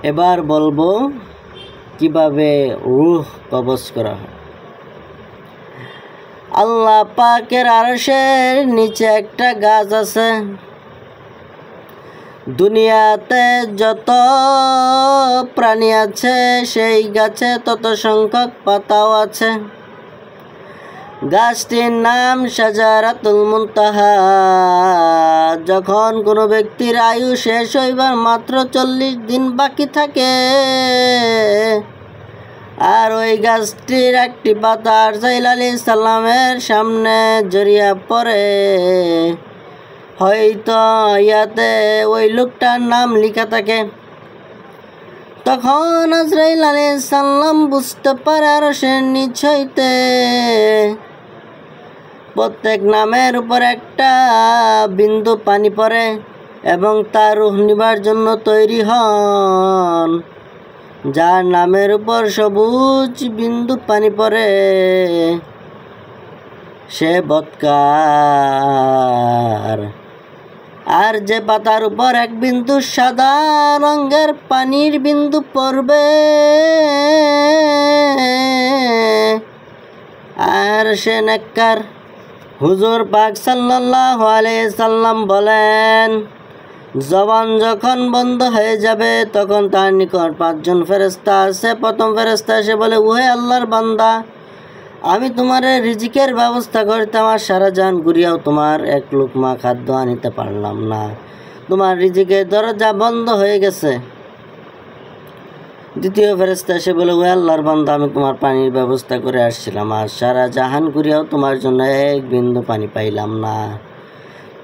এবার বলবো কিভাবে রূহ কবজ করা হয়। আল্লাহ পাকের আরশের নিচে একটা গাছ আছে। দুনিয়াতে যত প্রাণী আছে সেই গাছে তত সংখ্যক পাতাও আছে। গাছটির নাম শাজারাতুল মুনতাহা। যখন কোনো ব্যক্তির আয়ু শেষ হইবার মাত্র 40 দিন বাকি থাকে, আর ওই গাছটির একটি পাতা আরজাইল আলাইহিস সালামের সামনে জড়িয়ে পড়ে, হয়তো ইয়াতে ওই লোকটার নাম লেখা থাকে। তখন আজরাইল আলাইহিস সালাম বুঝতে পারে আরশের নিচ হইতে প্রত্যেক নামের উপর একটা বিন্দু পানি পড়ে এবং তার রূহ নিবার জন্য তৈরি হন। যার নামের উপর সবুজ বিন্দু পানি পড়ে সে বৎকার, আর যে পাতার উপর এক বিন্দু সাদা রঙের পানির বিন্দু পড়বে আর সে নেককার। হুজুর পাক সাল্লাল্লাহু আলাইহি সাল্লাম বলেন, জবান যখন বন্ধ হয়ে যাবে তখন তার নিকট 5 জন ফেরেশতা আছে। প্রথম ফেরেশতা এসে বলে, ওহে আল্লাহর বান্দা, আমি তোমার রিজিকের ব্যবস্থা করতাম আর সারা জান ঘুরিয়াও তোমার এক লুকমা খাদ্য আনিতে পারলাম না। তোমার রিজিকের দরজা বন্ধ হয়ে গেছে। দ্বিতীয় ফেরেশতা এসে বলে, ওহে আল্লাহর বান্দা, আমি তোমার পানির ব্যবস্থা করে আসছিলাম আর সারা জাহান ঘুরিয়াও তোমার জন্য এক বিন্দু পানি পাইলাম না।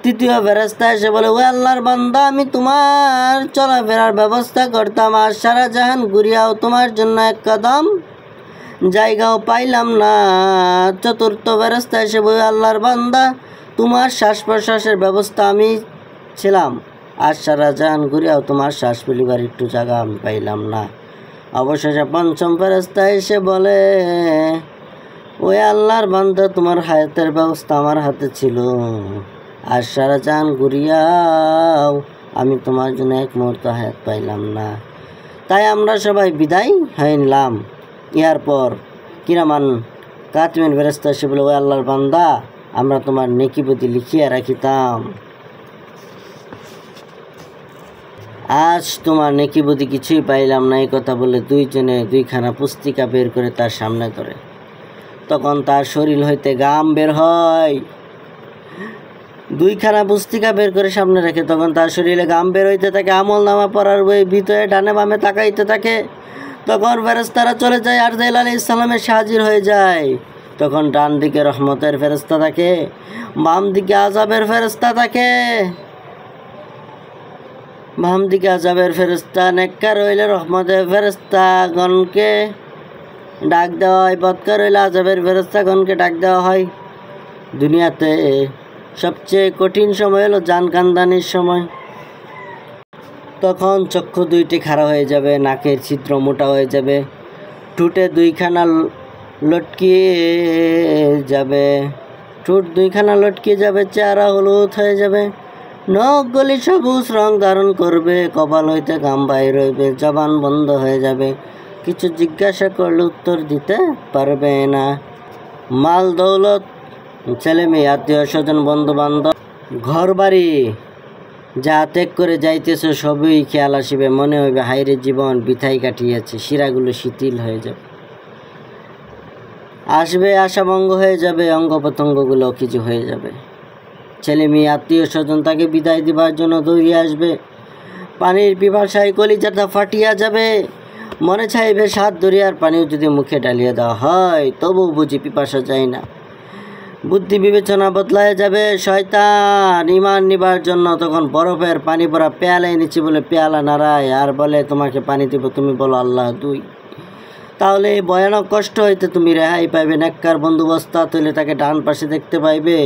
তৃতীয় ফেরেশতা এসে বলে, ওহে আল্লাহর বান্দা, আমি তোমার চলাফেরার ব্যবস্থা করতাম আর সারা জাহান ঘুরিয়াও তোমার জন্য এক কদম জায়গাও পাইলাম না। চতুর্থ ফেরেশতা এসে বলে, আল্লাহর বান্দা, তোমার শ্বাস প্রশ্বাসের ব্যবস্থা আমি ছিলাম আর সারা জাহান ঘুরিয়াও তোমার শ্বাস ফেলিবার একটু জায়গা আমি পাইলাম না। অবশেষে পঞ্চম ফেরেশতা এসে বলে, ওই আল্লাহর বান্দা, তোমার হায়াতের ব্যবস্থা আমার হাতে ছিল আর সারা জাহান ঘুরিয়াও আমি তোমার জন্য এক মুহূর্ত হায়াত পাইলাম না। তাই আমরা সবাই বিদায় হয়ে নিলাম। ইয়ার পর কিরামান কাতিবিন ফেরেশতা এসে বলে, ওই আল্লাহর বান্দা, আমরা তোমার নেকিবতী লিখিয়া রাখিতাম, আজ তোমার নেকিবতী কিছুই পাইলাম না। এই কথা বলে দুইজনে 2খানা পুস্তিকা বের করে তার সামনে ধরে। তখন তার শরীর হইতে ঘাম বের হয়। 2খানা পুস্তিকা বের করে সামনে রেখে তখন তার শরীরে ঘাম বের হইতে থাকে। আমল নামা পড়ার বই ভিতরে ডানে বামে তাকাইতে থাকে। তখন ফেরেশতারা চলে যায়, আরজাইল আলাইহিস সালামের হাজির হয়ে যায়। তখন ডান দিকে রহমতের ফেরেশতা থাকে, বাম দিকে আযাবের ফেরেশতা থাকে। বাম দিকে আযাবের ফেরেশতা নেককার হইলে রহমতের ফেরেশতাগণকে ডাক দেওয়া হয়, বদকার হইলে আযাবের ফেরেশতাগণকে ডাক দেওয়া হয়। দুনিয়াতে সবচেয়ে কঠিন সময় হলো জান কান্দানির সময়। তখন চক্ষু 2টি খাড়া হয়ে যাবে, নাকের ছিদ্র মোটা হয়ে যাবে, ঠোঁটে 2খানা লটকিয়ে যাবে, ঠোঁট 2খানা লটকিয়ে যাবে, চেহারা হলুদ হয়ে যাবে, নখগুলি সবুজ রং ধারণ করবে, কপাল হইতে ঘাম বাইর হইবে, জবান বন্ধ হয়ে যাবে, কিছু জিজ্ঞাসা করলে উত্তর দিতে পারবে না। মাল দৌলত, ছেলে মেয়ে, আত্মীয় স্বজন, বন্ধু বান্ধব, ঘর বাড়ি যা ত্যাগ করে যাইতেছ সবই খেয়াল আসিবে। মনে হইবে হাইরে জীবন বৃথাই কাটিয়েছে। শিরাগুলো শিথিল হয়ে যাবে, আসবে আশাভঙ্গ হয়ে যাবে, অঙ্গ প্রত্যঙ্গগুলো কিছু হয়ে যাবে। ছেলে মেয়ে আত্মীয় স্বজন তাকে বিদায় দিবার জন্য দৌড়িয়ে আসবে। পানির পিপাসায় কলিজাটা ফাটিয়া যাবে। মনে চাইবে সাত দরিয়ার পানিও যদি মুখে ঢালিয়ে দেওয়া হয় তবু বুঝি পিপাসা যায় না। বুদ্ধি বিবেচনা বদলায় যাবে। শয়তান ইমান নিবার জন্য তখন বরফের পানি ভরা পেয়ালায় নিচে বলে পেয়ালা নাড়ায় আর বলে, তোমাকে পানি দিব, তুমি বলো আল্লাহ 2। তাহলে এই ভয়ানক কষ্ট হইতে তুমি রেহাই পাইবে। নেককার বন্দোবস্ত হইলে তাকে ডান পাশে দেখতে পাইবে।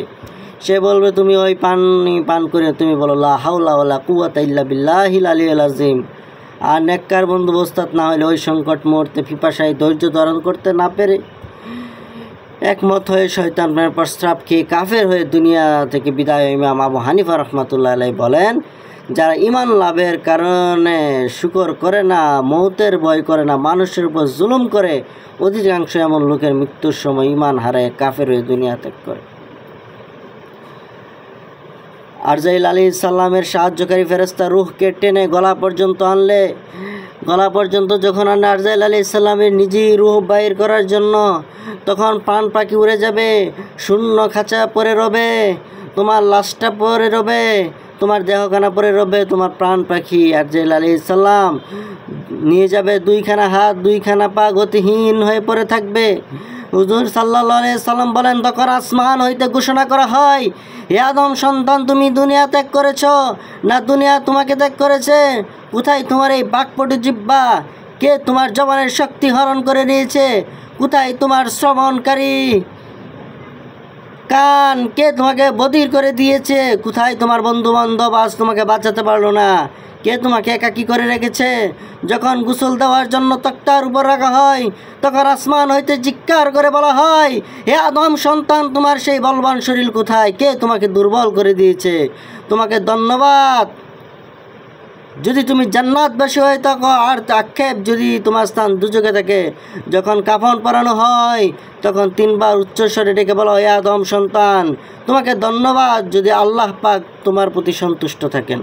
সে বলবে, তুমি ওই পানি পান করে তুমি বলো লা হাওলা ওয়ালা কুওয়াতা ইল্লা বিল্লাহিল আলিয়্যিল আযীম। আর নেককার বন্দোবস্ত না হলে ওই সংকট মুহূর্তে পিপাসায় ধৈর্য ধারণ করতে না পেরে একমত হয়ে শয়তানের প্রস্রাব খেয়ে কাফের হয়ে দুনিয়া থেকে বিদায়। ইমাম আবু হানিফা রহমাতুল্লাহ আলাইহি বলেন, যারা ঈমান লাভের কারণে শুকর করে না, মৌতের ভয় করে না, মানুষের উপর জুলুম করে, অধিকাংশ এমন লোকের মৃত্যুর সময় ঈমান হারায় কাফের হয়ে দুনিয়া ত্যাগ করে। আরজাইল আলাইহিস সালামের সাহায্যকারী ফেরেশতা রূহকে টেনে গলা পর্যন্ত যখন আনে আরজাইল আলাইহিস সালামের নিজেই রূহ বাইর করার জন্য, তখন প্রাণ পাখি উড়ে যাবে, শূন্য খাঁচা পড়ে রবে, তোমার লাশটা পড়ে রবে, তোমার দেহখানা পড়ে রবে, তোমার প্রাণ পাখি আরজাইল আলাইহিস সালাম নিয়ে যাবে, দুইখানা হাত দুইখানা পা গতিহীন হয়ে পড়ে থাকবে। হুজুর সাল্লাল্লাহু আলাইহি সাল্লাম বলেন, তখন আসমান হইতে ঘোষণা করা হয়, হে আদম সন্তান, তুমি দুনিয়া ত্যাগ করেছ না দুনিয়া তোমাকে ত্যাগ করেছে? কোথায় তোমার এই বাকপটু জিহ্বা? কে তোমার জবানের শক্তি হরণ করে নিয়েছে? কোথায় তোমার শ্রবণকারী কান? কে তোমাকে বধির করে দিয়েছে? কোথায় তোমার বন্ধু বান্ধব আজ তোমাকে বাঁচাতে পারলো না? কে তোমাকে একাকী করে রেখেছে? যখন গোসল দেওয়ার জন্য তক্তার উপর রাখা হয়, তখন আসমান হইতে চিৎকার করে বলা হয়, হে আদম সন্তান, তোমার সেই বলবান শরীর কোথায়? কে তোমাকে দুর্বল করে দিয়েছে? তোমাকে ধন্যবাদ। যদি তুমি জান্নাতবাসী হয়ে থাকো আর আক্ষেপ যদি তোমার স্থান দুযোগে থাকে, যখন কাফন পরানো হয় তখন 3 বার উচ্চস্বরে ডেকে বলো, হে আদম সন্তান, তোমাকে ধন্যবাদ যদি আল্লাহ পাক তোমার প্রতি সন্তুষ্ট থাকেন।